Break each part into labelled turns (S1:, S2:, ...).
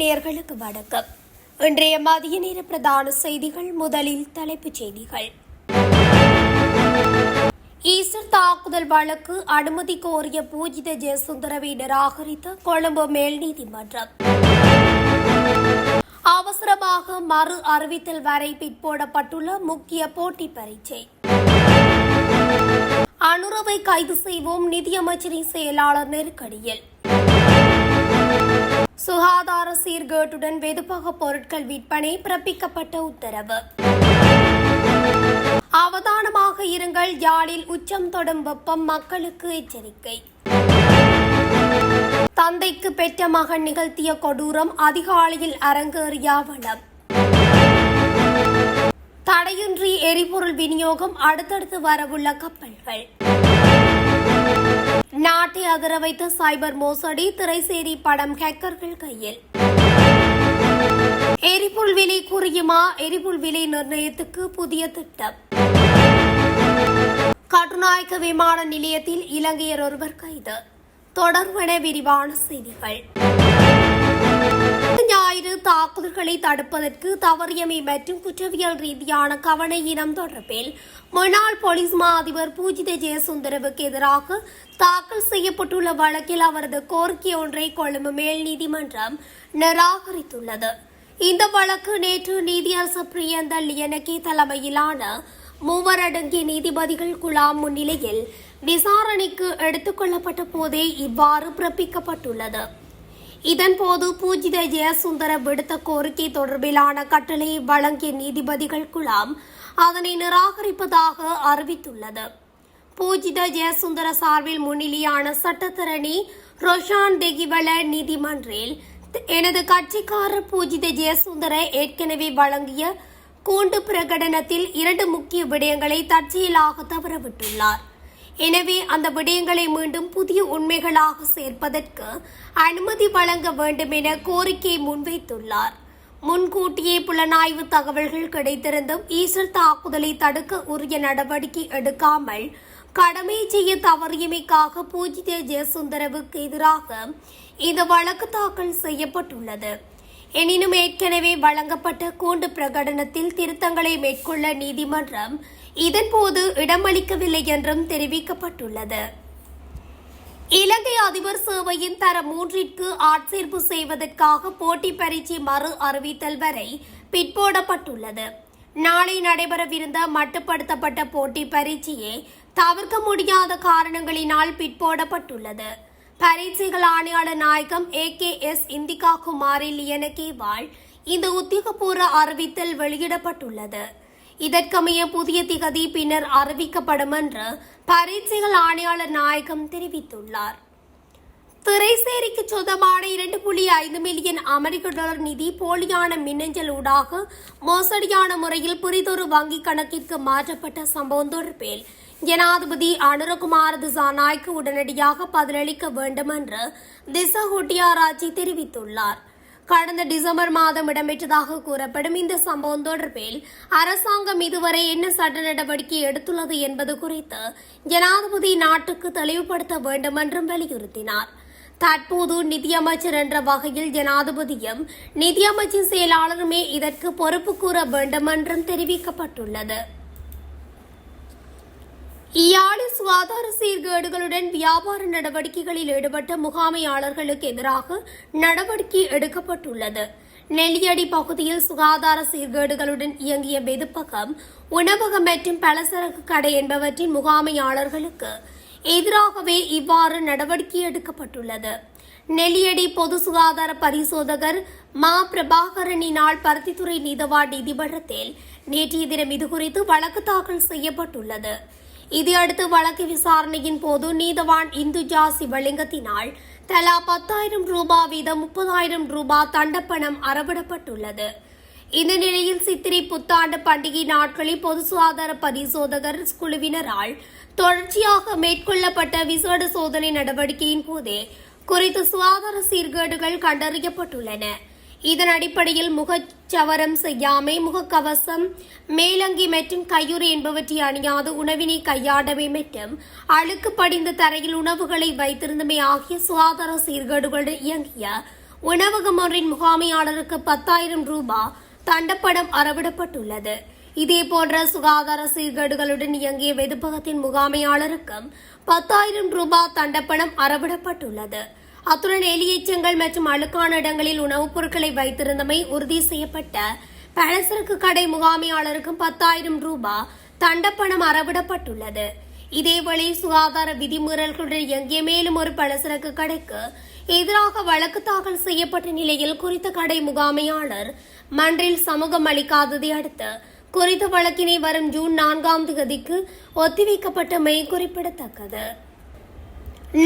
S1: நேயர்களுக்கு வணக்கம். இன்றைய மதிய நேர பிரதான செய்திகள். முதலில் தலைப்புச் செய்திகள். ஈஸ்டர் தாக்குதல் வழக்கு அனுமதி கோரிய பூஜித ஜெயசுந்தரவை நிராகரித்த கொழும்பு மேல் நீதிமன்றம். அவசரமாக மறு அறிவித்தல் வரை பிற்போடப்பட்டுள்ள முக்கிய போட்டி பரீட்சை. அனுரவை கைது செய்வோம், நிதியமைச்சரின் செயலாளர் நெருக்கடியில். சுகாதார சீர்கேட்டுடன் வெதுப்பக பொருட்கள் விற்பனை, பிறப்பிக்கப்பட்ட உத்தரவு. அவதானமாக இருங்கள், யாழில் உச்சம் தொடும் வெப்பம், மக்களுக்கு எச்சரிக்கை. தந்தைக்கு பெற்ற மகன் நிகழ்த்திய கொடூரம், அதிகாலையில் அரங்கேறிய அவலம். தடையின்றி எரிபொருள் விநியோகம், அடுத்தடுத்து வரவுள்ள கப்பல்கள். நாட்டை அதிர வைத்த சைபர் மோசடி, திரைசேரி படம் ஹேக்கர்கள் கையில். எரிபொருள் விலை குறையுமா? எரிபொருள் விலை நிர்ணயத்துக்கு புதிய திட்டம். கட்டுநாயக்க விமான நிலையத்தில் இலங்கையர் ஒருவர் கைது. தொடர்பென விரிவான செய்திகள். ஞாயிறு தாக்குதல்களை தடுப்பதற்கு தவறியமை மற்றும் குற்றவியல் ரீதியான கவன இனம் தொடர்பில் முன்னாள் போலீஸ் மா அதிபர் பூஜித ஜெயசுந்தரவுக்கு எதிராக தாக்கல் செய்யப்பட்டுள்ள வழக்கில் அவரது கோரிக்கை ஒன்றை கொழும்பு மேல் நீதிமன்றம் நிராகரித்துள்ளது. இந்த வழக்கு நேற்று நீதியரசர் பிரியந்த லியனகே தலைமையிலான மூவர் அடங்கிய நீதிபதிகள் குழாம் முன்னிலையில் விசாரணைக்கு எடுத்துக் கொள்ளப்பட்ட போதே இவ்வாறு பிறப்பிக்கப்பட்டுள்ளது. இதன்போது பூஜித ஜெயசுந்தர விடுத்த கோரிக்கை தொடர்பிலான கட்டளையை வழங்கிய நீதிபதிகள் குழாம் அதனை நிராகரிப்பதாக அறிவித்துள்ளது. பூஜித ஜெயசுந்தர சார்பில் முன்னிலையான சட்டத்தரணி ரோஷான் தெகிவல நீதிமன்றில் எனது கட்சிக்காரர் பூஜித ஜெயசுந்தர ஏற்கனவே வழங்கிய கூண்டு பிரகடனத்தில் 2 முக்கிய விடயங்களை தற்செயலாக தவறவிட்டுள்ளார். எனவே அந்த விடயங்களை மீண்டும் புதிய உண்மைகளாக சேர்ப்பதற்கு அனுமதி வழங்க வேண்டும் என கோரிக்கை முன்வைத்துள்ளார். முன்கூட்டியே புலனாய்வு தகவல்கள் கிடைத்திருந்தும் ஈஸ்டர் தாக்குதலை தடுக்க உரிய நடவடிக்கை எடுக்காமல் கடமை செய்ய தவறியமைக்காக பூஜித ஜெயசுந்தரவுக்கு எதிராக இந்த வழக்கு தாக்கல் செய்யப்பட்டுள்ளது. எனினும் ஏற்கனவே வழங்கப்பட்ட கூண்டு பிரகடனத்தில் திருத்தங்களை மேற்கொள்ள நீதிமன்றம் இதன்போது இடமளிக்கவில்லை என்றும் தெரிவிக்கப்பட்டுள்ளது. இலங்கை அதிபர் சேவையின் தரம் 3ற்கு ஆட்சேர்ப்பு செய்வதற்காக போட்டி பரீட்சை மறு அறிவித்தல் வரை பிற்போடப்பட்டுள்ளது. நாளை நடைபெறவிருந்த மட்டுப்படுத்தப்பட்ட போட்டி பரீட்சையே தவிர்க்க முடியாத காரணங்களினால் பிற்போடப்பட்டுள்ளது. பரீட்சைகள் ஆணையாளர் நாயகம் AKS இந்திகா குமாரி லியனகேவால் இந்த உத்தியோகபூர்வ அறிவித்தல் வெளியிடப்பட்டுள்ளது. இதற்கமைய புதிய திகதி பின்னர் அறிவிக்கப்படும் என்று பரீட்சைகள் ஆணையாளர் நாயகம் தெரிவித்துள்ளார். திரைசேரிக்கு சொந்தமான 2.5 மில்லியன் அமெரிக்க டாலர் நிதி போலியான மின்னஞ்சல் ஊடாக மோசடியான முறையில் புரிதொரு வங்கிக் கணக்கிற்கு மாற்றப்பட்ட சம்பவம் தொடர்பில் ஜனாதிபதி அனுரகுமார திசாநாயக்க உடனடியாக பதிலளிக்க வேண்டும் என்று திசா ஹொட்டியாராச்சி தெரிவித்துள்ளார். கடந்த டிசம்பர் மாதம் இடம்பெற்றதாக கூறப்படும் இந்த சம்பவம் தொடர்பில் அரசாங்கம் இதுவரை என்ன சட்ட நடவடிக்கை எடுத்துள்ளது என்பது குறித்து ஜனாதிபதி நாட்டுக்கு தெளிவுபடுத்த வேண்டும் என்றும் வலியுறுத்தினார். தற்போது நிதியமைச்சர் என்ற வகையில் ஜனாதிபதியும் நிதியமைச்சின் செயலாளருமே இதற்கு பொறுப்பு கூற வேண்டும் என்றும் தெரிவிக்கப்பட்டுள்ளது. யாழில் சுகாதார சீர்கேடுகளுடன் வியாபார நடவடிக்கைகளில் ஈடுபட்ட முகாமையாளர்களுக்கு எதிராக நடவடிக்கை எடுக்கப்பட்டுள்ளது. நெல்லியடி பகுதியில் சுகாதார சீர்கேடுகளுடன் இயங்கிய வெதுப்பகம், உணவகம் மற்றும் பலசரக்கு கடை என்பவற்றின் முகாமையாளர்களுக்கு எதிராகவே இவ்வாறு நடவடிக்கை எடுக்கப்பட்டுள்ளது. நெல்லியடி பொது சுகாதார பரிசோதகர் மா பிரபாகரனினால் பருத்தித்துறை நீதவான் நீதிமன்றத்தில் நேற்றைய தினம் இதுகுறித்து வழக்கு தாக்கல் செய்யப்பட்டுள்ளது. இதையடுத்து வழக்கு விசாரணையின் போது நீதவான் இந்துஜா சிவலிங்கத்தினால் தலா 10,000 ரூபாய் வீதம் 30,000 ரூபாய் தண்டப்பணம் அறவிடப்பட்டுள்ளது. இந்த நிலையில் சித்திரை புத்தாண்டு பண்டிகை நாட்களில் பொது சுகாதார பரிசோதகர் குழுவினரால் தொடர்ச்சியாக மேற்கொள்ளப்பட்ட விசேட சோதனை நடவடிக்கையின் போதே குறித்த சுகாதார சீர்கேடுகள் கண்டறியப்பட்டுள்ளன. இதன் அடிப்படையில் முகச்சவரம் செய்யாமை, முகக்கவசம், மேலங்கி மற்றும் கையுறை என்பவற்றை அணியாது உணவினை கையாடமை மற்றும் அழுக்கு படிந்த தரையில் உணவுகளை வைத்திருந்தமை ஆகிய சுகாதார சீர்கேடுகளுடன் இயங்கிய உணவகம் ஒன்றின் முகாமையாளருக்கு 10,000 ரூபாய் தண்டப்பணம் அறவிடப்பட்டுள்ளது. இதேபோன்ற சுகாதார சீர்கேடுகளுடன் இயங்கிய வெதுப்பகத்தின் முகாமையாளருக்கும் 10,000 ரூபாய் தண்டப்பணம் அறவிடப்பட்டுள்ளது. அத்துடன் எலியேச்சங்கள் மற்றும் அழுக்கான இடங்களில் உணவுப் பொருட்களை வைத்திருந்தமை உறுதி செய்யப்பட்ட பலசரக்கு கடை முகாமையாளருக்கும் 10,000 ரூபாய் தண்டப்பணம் அறவிடப்பட்டுள்ளது. இதேவேளை சுகாதார விதிமீறல்களுடன் இயங்கிய மேலும் ஒரு பலசரக்கு கடைக்கு எதிராக வழக்கு தாக்கல் செய்யப்பட்ட நிலையில் குறித்த கடை முகாமையாளர் மன்றில் சமூகம் அளிக்காததை அடுத்து குறித்த வழக்கினை வரும் ஜூன் 4ஆம் தேதிக்கு ஒத்திவைக்கப்பட்டமை குறிப்பிடத்தக்கது.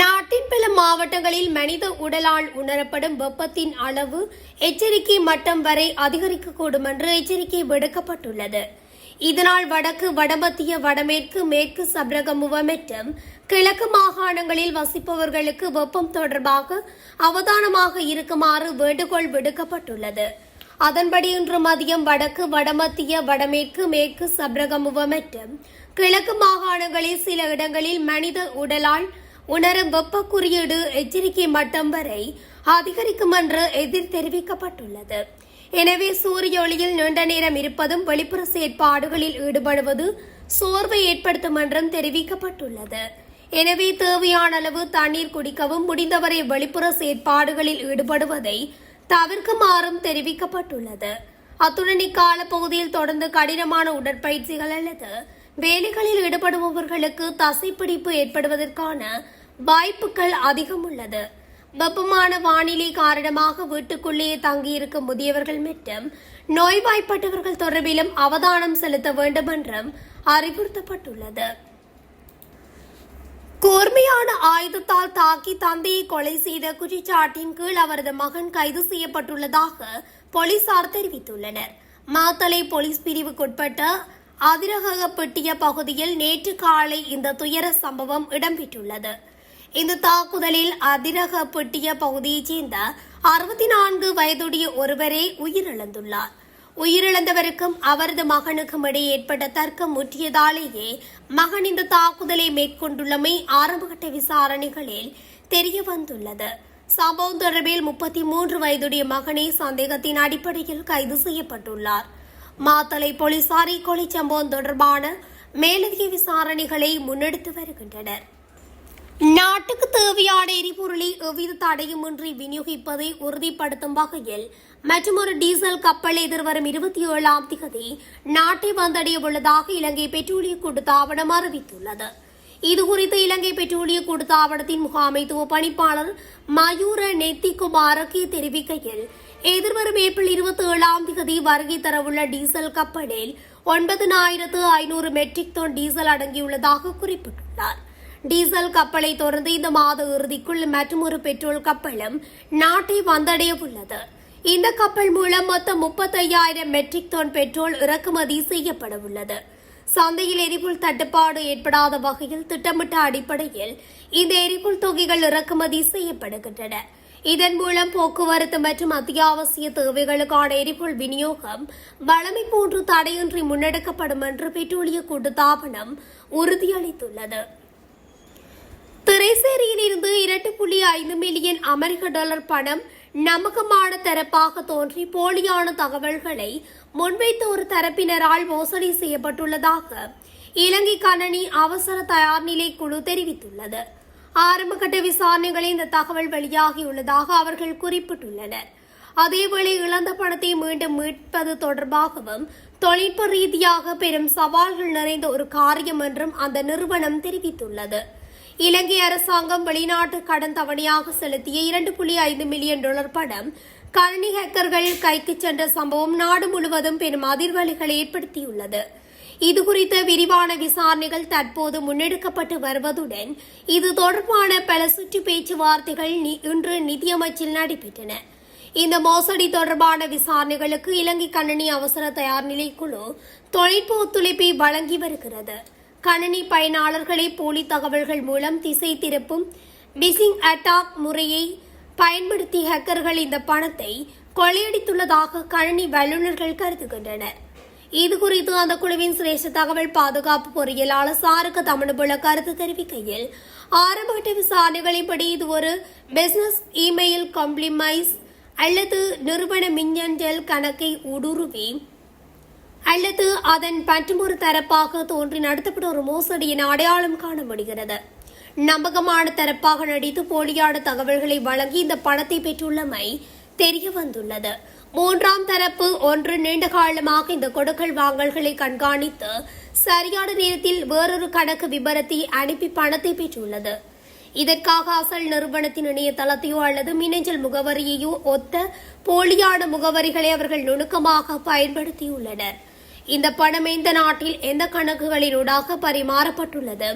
S1: நாட்டின் பல மாவட்டங்களில் மனித உடலால் உணரப்படும் வெப்பத்தின் அளவு எச்சரிக்கை மட்டம் வரை அதிகரிக்கக்கூடும் என்று எச்சரிக்கை விடுக்கப்பட்டுள்ளது. இதனால் வடக்கு, வடமத்திய, வடமேற்கு, மேற்கு சப்ரகமுவ மற்றும் கிழக்கு மாகாணங்களில் வசிப்பவர்களுக்கு வெப்பம் தொடர்பாக அவதானமாக இருக்குமாறு வேண்டுகோள் விடுக்கப்பட்டுள்ளது. அதன்படி இன்று மதியம் வடக்கு, வடமத்திய, வடமேற்கு, மேற்கு சப்ரகமுவ மற்றும் கிழக்கு மாகாணங்களில் சில இடங்களில் மனித உடலால் உணரும் வெப்ப குறியீடு எச்சரிக்கை மட்டம் வரை அதிகரிக்கும் என்று எதிர் தெரிவிக்கப்பட்டுள்ளது. எனவே சூரிய ஒளியில் நீண்ட நேரம் இருப்பதும் வெளிப்புற செயற்பாடுகளில் ஈடுபடுவது சோர்வை ஏற்படுத்தும் என்றும் தெரிவிக்கப்பட்டுள்ளது. எனவே தேவையான அளவு தண்ணீர் குடிக்கவும் முடிந்தவரை வெளிப்புற செயற்பாடுகளில் ஈடுபடுவதை தவிர்க்குமாறும் தெரிவிக்கப்பட்டுள்ளது. அத்துடன் இக்கால பகுதியில் தொடர்ந்து கடினமான உடற்பயிற்சிகள் அல்லது வேலைகளில் ஈடுபடுபவர்களுக்கு தசைப்பிடிப்பு ஏற்படுவதற்கான வாய்ப்புகள் அதிகம் உள்ளது. வெப்பமான வானிலை காரணமாக வீட்டுக்குள்ளேயே தங்கியிருக்கும் முதியவர்கள் மற்றும் நோய்வாய்ப்பட்டவர்கள் தொடர்பிலும் அவதானம் செலுத்த வேண்டும் என்றும் அறிவுறுத்தப்பட்டுள்ளது. கூர்மையான ஆயுதத்தால் தாக்கி தந்தையை கொலை செய்த குற்றச்சாட்டின் கீழ் அவரது மகன் கைது செய்யப்பட்டுள்ளதாக போலீசார் தெரிவித்துள்ளனர். மாத்தளை போலீஸ் பிரிவுக்குட்பட்ட அதிரகப்பட்டிய பகுதியில் நேற்று காலை இந்த துயர சம்பவம் இடம்பெற்றுள்ளது. இந்த தாக்குதலில் அதிரகப்பட்டிய பகுதியைச் சேர்ந்த 64 வயதுடைய ஒருவரே உயிரிழந்துள்ளார். உயிரிழந்தவருக்கும் அவரது மகனுக்கும் இடையே ஏற்பட்ட தர்க்கம் முற்றியதாலேயே மகன் இந்த தாக்குதலை மேற்கொண்டுள்ளமை ஆரம்பகட்ட விசாரணைகளில் தெரிய வந்துள்ளது. சம்பவம் தொடர்பில் 33 வயதுடைய மகனை சந்தேகத்தின் அடிப்படையில் கைது செய்யப்பட்டுள்ளார். மாத்தளை போலீசார் இக்கொலை சம்பவம் தொடர்பான மேலதிக விசாரணைகளை முன்னெடுத்து வருகின்றனர். நாட்டுக்கு தேவையான எரிபொருளை எவ்வித தடையுமின்றி விநியோகிப்பதை உறுதிப்படுத்தும் வகையில் மற்றொரு டீசல் கப்பல் எதிர்வரும் 27ஆம் தேதி நாட்டை வந்தடைய உள்ளதாக இலங்கை பெட்ரோலிய கூட்டுத்தாபனம் அறிவித்துள்ளது. இதுகுறித்து இலங்கை பெட்ரோலிய கூட்டுத்தாபனத்தின் முகாமைத்துவ பணிப்பாளர் மயூர நெத்திகுமாரக்கு தெரிவிக்கையில், எதிர்வரும் ஏப்ரல் 27ஆம் தேதி வருகை தரவுள்ள டீசல் கப்பலில் 9,500 மெட்ரிக் டன் டீசல் அடங்கியுள்ளதாக குறிப்பிட்டுள்ளார். டீசல் கப்பலை தொடர்ந்து இந்த மாத இறுதிக்குள் மற்றொரு பெட்ரோல் கப்பலும் நாட்டை வந்தடைய உள்ளது. இந்த கப்பல் மூலம் மொத்தம் 35,000 மெட்ரிக் டன் பெட்ரோல் இறக்குமதி செய்யப்பட உள்ளது. சந்தையில் எரிபொருள் தட்டுப்பாடு ஏற்படாத வகையில் திட்டமிட்ட அடிப்படையில் இந்த எரிபொருள் தொகைகள் இறக்குமதி செய்யப்படுகின்றன. இதன் மூலம் போக்குவரத்து மற்றும் அத்தியாவசிய தேவைகளுக்கான எரிபொருள் விநியோகம் வழமை போன்று தடையின்றி முன்னெடுக்கப்படும் என்று பெட்ரோலிய கூட்டுத்தாபனம் உறுதியளித்துள்ளது. திரைசேரியில் இருந்து 2.5 மில்லியன் அமெரிக்க டாலர் பணம் நம்பகமான தரப்பாக தோன்றி போலியான தகவல்களை முன்வைத்த ஒரு தரப்பினரால் மோசடி செய்யப்பட்டுள்ளதாக இலங்கை கணனி அவசர தயார்நிலை குழு தெரிவித்துள்ளது. ஆரம்பகட்ட விசாரணைகளில் இந்த தகவல் வெளியாகியுள்ளதாக அவர்கள் குறிப்பிட்டுள்ளனர். அதேவேளை இழந்த பணத்தை மீண்டும் மீட்பது தொடர்பாகவும் தொழில்நுட்ப ரீதியாக பெரும் சவால்கள் நிறைந்த ஒரு காரியம் என்றும் அந்த நிறுவனம் தெரிவித்துள்ளது. இலங்கை அரசாங்கம் வெளிநாட்டு கடன் தவணையாக செலுத்திய 2.5 மில்லியன் டாலர் பணம் கணினி ஹேக்கர்கள் கைக்கு சென்ற சம்பவம் நாடு முழுவதும் பெரும் அதிர்வலைகளை ஏற்படுத்தியுள்ளது. இதுகுறித்த விரிவான விசாரணைகள் தற்போது முன்னெடுக்கப்பட்டு வருவதுடன் இது தொடர்பான பல சுற்று பேச்சுவார்த்தைகள் இன்று நிதியமைச்சில் நடைபெற்றன. இந்த மோசடி தொடர்பான விசாரணைகளுக்கு இலங்கை கணனி அவசர தயார்நிலை குழு தொழில்நுட்ப ஒத்துழைப்பை வழங்கி வருகிறது. கணனி பயனாளர்களை போலி தகவல்கள் மூலம் திசை திருப்பும் பிசிங் அட்டாக் முறையை பயன்படுத்தி ஹேக்கர்கள் இந்த பணத்தை கொள்ளையடித்துள்ளதாக கணனி வல்லுநர்கள் கருதுகின்றனர். இதுகுறித்து அந்த குழுவின் சிரேஷ்ட தகவல் பாதுகாப்பு பொறியியலாளர் சாருக்க தமிழ்புல கருத்து தெரிவிக்கையில், ஆரம்பகட்ட விசாரணைகளின்படி இது ஒரு பிசினஸ் இமெயில் காம்ப்ளிமைஸ் அல்லது நிறுவன மின்னஞ்சல் கணக்கை ஊடுருவி அல்லது அதன் மற்றொரு தரப்பாக தோன்றி நடத்தப்பட்ட ஒரு மோசடி என அடையாளம் காண முடிகிறது. நம்பகமான தரப்பாக நடித்து போலியான தகவல்களை வழங்கி இந்த பணத்தை பெற்றுள்ளமை தெரிய வந்துள்ளது. மூன்றாம் தரப்பு ஒன்று நீண்ட காலமாக இந்த கொடுக்கல் வாங்கல்களை கண்காணித்து சரியான நேரத்தில் வேறொரு கணக்கு விபரத்தை அனுப்பி பணத்தை பெற்றுள்ளது. இதற்காக அசல் நிறுவனத்தின் இணையதளத்தையோ அல்லது மின்னஞ்சல் முகவரியையோ ஒத்த போலியான முகவரிகளை அவர்கள் நுணுக்கமாக பயன்படுத்தியுள்ளனர். இந்த பணம் எந்த நாட்டில் எந்த கணக்குகளினூடாக பரிமாறப்பட்டுள்ளது,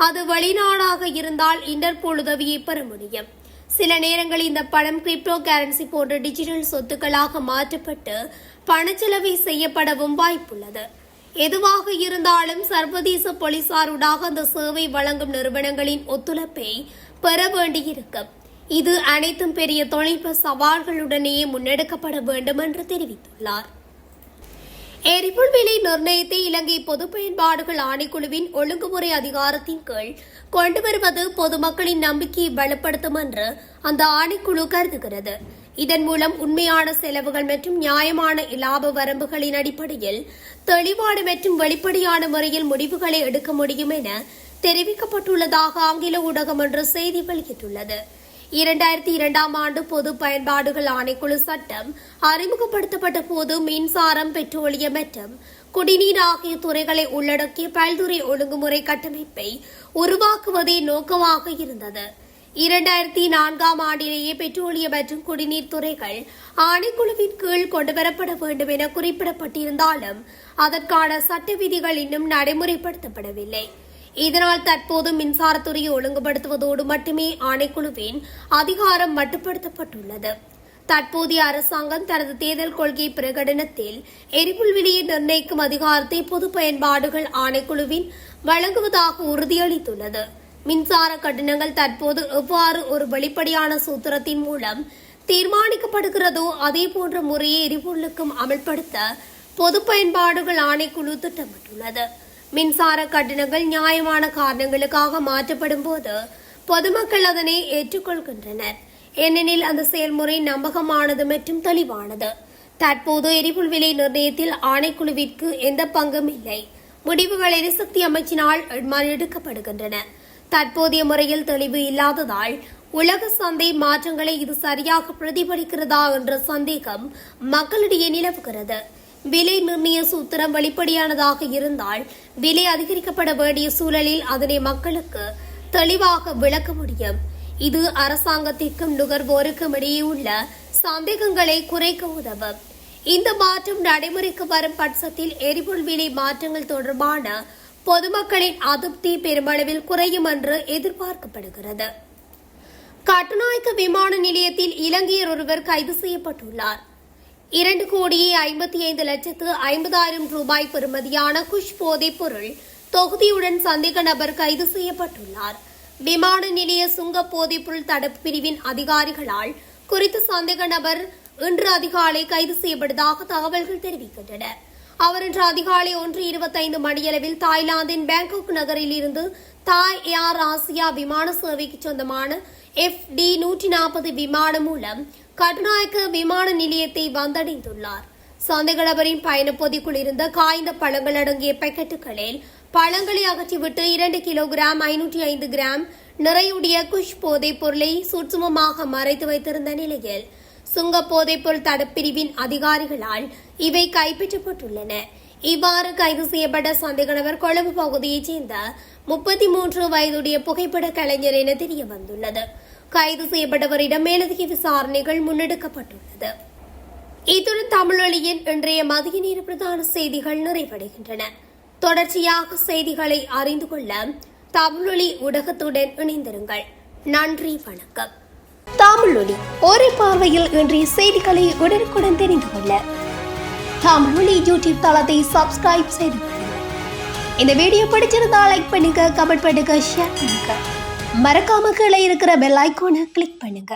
S1: அது வெளிநாடாக இருந்தால் இன்டர்போல் உதவியை பெற முடியும். சில நேரங்களில் இந்த பணம் கிரிப்டோ கரன்சி போன்ற டிஜிட்டல் சொத்துக்களாக மாற்றப்பட்டு பணச்செலவை செய்யப்படவும் வாய்ப்புள்ளது. எதுவாக இருந்தாலும் சர்வதேச போலீசாருடாக அந்த சேவை வழங்கும் நிறுவனங்களின் ஒத்துழைப்பை பெற வேண்டியிருக்கும். இது அனைத்தும் பெரிய தொழில்நுட்ப சவால்களுடனேயே முன்னெடுக்கப்பட வேண்டும் என்று தெரிவித்துள்ளார். எரிபொருள் விலை நிர்ணயத்தை இலங்கை பொது பயன்பாடுகள் ஆணைக்குழுவின் ஒழுங்குமுறை அதிகாரத்தின் கீழ் கொண்டு வருவது பொதுமக்களின் நம்பிக்கையை பலப்படுத்தும் என்று அந்த ஆணைக்குழு கருதுகிறது. இதன் மூலம் உண்மையான செலவுகள் மற்றும் நியாயமான இலாப வரம்புகளின் அடிப்படையில் தெளிவான மற்றும் வெளிப்படையான முறையில் முடிவுகளை எடுக்க முடியும் என தெரிவிக்கப்பட்டுள்ளதாக ஆங்கில ஊடகம் ஒன்று செய்தி வெளியிட்டுள்ளது. 2002ஆம் ஆண்டு பொது பயன்பாடுகள் ஆணைக்குழு சட்டம் அறிமுகப்படுத்தப்பட்ட போது மின்சாரம், பெட்ரோலியம் மற்றும் குடிநீர் ஆகிய துறைகளை உள்ளடக்கிய பல்துறை ஒழுங்குமுறை கட்டமைப்பை உருவாக்குவதே நோக்கமாக இருந்தது. 2004ஆம் ஆண்டிலேயே பெட்ரோலியம் மற்றும் குடிநீர் துறைகள் ஆணைக்குழுவின் கீழ் கொண்டுவரப்பட வேண்டும் என குறிப்பிடப்பட்டிருந்தாலும் அதற்கான சட்ட விதிகள் இன்னும் நடைமுறைப்படுத்தப்படவில்லை. இதனால் தற்போது மின்சாரத்துறையை ஒழுங்குபடுத்துவதோடு மட்டுமே ஆணைக்குழுவின் அதிகாரம் மட்டுப்படுத்தப்பட்டுள்ளது. தற்போதைய அரசாங்கம் தனது தேர்தல் கொள்கை பிரகடனத்தில் எரிபொருள் விலையை நிர்ணயிக்கும் அதிகாரத்தை பொது பயன்பாடுகள் ஆணைக்குழுவின் வழங்குவதாக உறுதியளித்துள்ளது. மின்சார கட்டணங்கள் தற்போது எவ்வாறு ஒரு வெளிப்படையான சூத்திரத்தின் மூலம் தீர்மானிக்கப்படுகிறதோ அதே போன்ற முறையை எரிபொருளுக்கும் அமல்படுத்த பொது பயன்பாடுகள் ஆணைக்குழு திட்டமிட்டுள்ளது. மின்சார கட்டணங்கள் நியாயமான காரணங்களுக்காக மாற்றப்படும் போது பொதுமக்கள் அதனை ஏற்றுக்கொள்கின்றனர். ஏனெனில் அந்த செயல்முறை நம்பகமானது மற்றும் தெளிவானது. தற்போது எரிபொருள் விலை நிர்ணயத்தில் ஆணைக்குழுவிற்கு எந்த பங்கும் இல்லை. முடிவுகள் எரிசக்தி அமைச்சினால் எடுக்கப்படுகின்றன. தற்போதைய முறையில் தெளிவு இல்லாததால் உலக சந்தை மாற்றங்களை இது சரியாக பிரதிபலிக்கிறதா என்ற சந்தேகம் மக்களிடையே நிலவுகிறது. விலை நிர்ணய சூத்திரம் வெளிப்படையானதாக இருந்தால் விலை அதிகரிக்கப்பட வேண்டிய சூழலில் அதனை மக்களுக்கு தெளிவாக விளக்க முடியும். இது அரசாங்கத்திற்கும் நுகர்வோருக்கும் இடையே உள்ள சந்தேகங்களை குறைக்க உதவும். இந்த மாற்றம் நடைமுறைக்கு வரும் பட்சத்தில் எரிபொருள் விலை மாற்றங்கள் தொடர்பான பொதுமக்களின் அதிருப்தி பெருமளவில் குறையும் என்று எதிர்பார்க்கப்படுகிறது. கட்டுநாயக்க விமான நிலையத்தில் இலங்கையர் ஒருவர் கைது செய்யப்பட்டுள்ளார். 2,55,50,000 ரூபாய் பெறுமதியான குஷ் போதைப் பொருள் தொகுதியுடன் சந்தேக நபர் கைது செய்யப்பட்டுள்ளார். விமான நிலைய சுங்க போதைப் பொருள் தடுப்பு பிரிவின் அதிகாரிகளால் குறித்த சந்தேக நபர் இன்று அதிகாலை கைது செய்யப்பட்டதாக தகவல்கள் தெரிவிக்கின்றன. அவர் இன்று அதிகாலை 1:25 மணியளவில் தாய்லாந்தின் பேங்காக் நகரில் இருந்து தாய் ஏர் ஆசியா விமான சேவைக்கு சொந்தமான FD-140 விமானம் மூலம் கட்டுநாயக்க விமான நிலையத்தை வந்தடைந்துள்ளார். சந்தேக நபரின் பயணப்பொதிக்குள் இருந்த காய்ந்த பழங்கள் அடங்கிய பாக்கெட்டுகளில் பழங்களை அகற்றிவிட்டு 2 கிலோகிராம் 505 கிராம் நிறையுடைய குஷ் போதைப் பொருளை சூட்சுமமாக மறைத்து வைத்திருந்த நிலையில் சுங்க போதைப் பொருள் தடுப்பிரிவின் அதிகாரிகளால் இவை கைப்பற்றப்பட்டுள்ளன. இவ்வாறு கைது செய்யப்பட்ட சந்தேக நபர் கொழும்பு பகுதியைச் சேர்ந்த 33 வயதுடைய புகைப்பட கலைஞர் என தெரிய வந்துள்ளது. கைது செய்யப்பட்டவரிடம் மேலதிக விசாரணைகள் முன்னெடுக்கப்பட்டுள்ளது. இத்துடன் தமிழொலியின் இன்றைய மதிய நேர பிரதான செய்திகள் நிறைவடைகின்றன. தொடர்ச்சியாக செய்திகளை அறிந்து கொள்ள தமிழொலி ஊடகத்துடன் இணைந்திருங்கள். நன்றி, வணக்கம். தமிழொலி ஒரே பார்வையில் இன்றைய செய்திகளை உடனுக்குடன் தெரிந்து கொள்ள தமிழொலி யூடியூப் தளத்தை சப்ஸ்கிரைப் செய்து கொள்ளுங்கள். இந்த வீடியோ பிடிச்சிருந்தா லைக் பண்ணுங்க, கமெண்ட் பண்ணுங்க, ஷேர் பண்ணுங்க. மறக்காம கீழே இருக்கிற பெல் ஐகானை கிளிக் பண்ணுங்க.